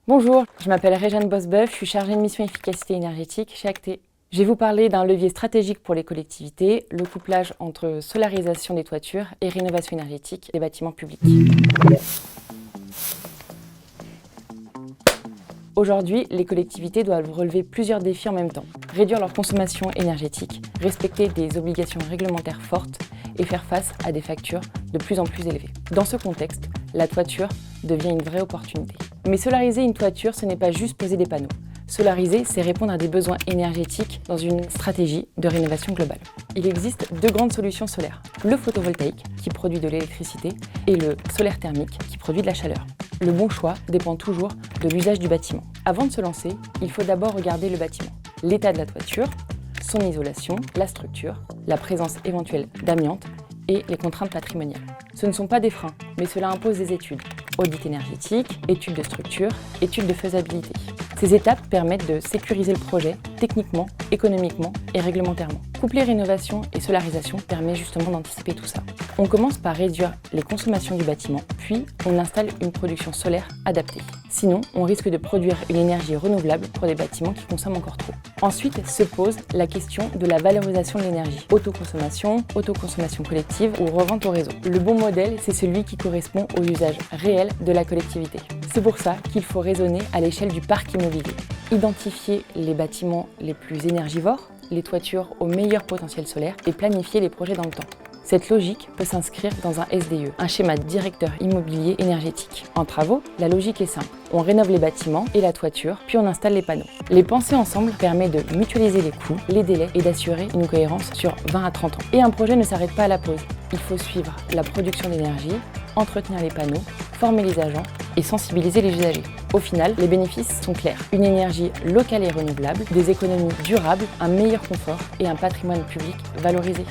Bonjour, je m'appelle Réjeanne Bosbeuf, je suis chargée de mission efficacité énergétique chez Acté. Je vais vous parler d'un levier stratégique pour les collectivités, le couplage entre solarisation des toitures et rénovation énergétique des bâtiments publics. Aujourd'hui, les collectivités doivent relever plusieurs défis en même temps. Réduire leur consommation énergétique, respecter des obligations réglementaires fortes et faire face à des factures de plus en plus élevées. Dans ce contexte, la toiture devient une vraie opportunité. Mais solariser une toiture, ce n'est pas juste poser des panneaux. Solariser, c'est répondre à des besoins énergétiques dans une stratégie de rénovation globale. Il existe deux grandes solutions solaires. Le photovoltaïque, qui produit de l'électricité, et le solaire thermique, qui produit de la chaleur. Le bon choix dépend toujours de l'usage du bâtiment. Avant de se lancer, il faut d'abord regarder le bâtiment. L'état de la toiture, son isolation, la structure, la présence éventuelle d'amiante et les contraintes patrimoniales. Ce ne sont pas des freins, mais cela impose des études. Audit énergétique, études de structure, études de faisabilité. Ces étapes permettent de sécuriser le projet techniquement, économiquement et réglementairement. Coupler rénovation et solarisation permet justement d'anticiper tout ça. On commence par réduire les consommations du bâtiment, puis on installe une production solaire adaptée. Sinon, on risque de produire une énergie renouvelable pour des bâtiments qui consomment encore trop. Ensuite se pose la question de la valorisation de l'énergie. Autoconsommation collective ou revente au réseau. Le bon modèle, c'est celui qui correspond aux usages réels de la collectivité. C'est pour ça qu'il faut raisonner à l'échelle du parc immobilier. Identifier les bâtiments les plus énergivores, les toitures au meilleur potentiel solaire et planifier les projets dans le temps. Cette logique peut s'inscrire dans un SDE, un schéma directeur immobilier énergétique. En travaux, la logique est simple. On rénove les bâtiments et la toiture, puis on installe les panneaux. Les penser ensemble permet de mutualiser les coûts, les délais et d'assurer une cohérence sur 20 à 30 ans. Et un projet ne s'arrête pas à la pause. Il faut suivre la production d'énergie, entretenir les panneaux, former les agents et sensibiliser les usagers. Au final, les bénéfices sont clairs. Une énergie locale et renouvelable, des économies durables, un meilleur confort et un patrimoine public valorisé.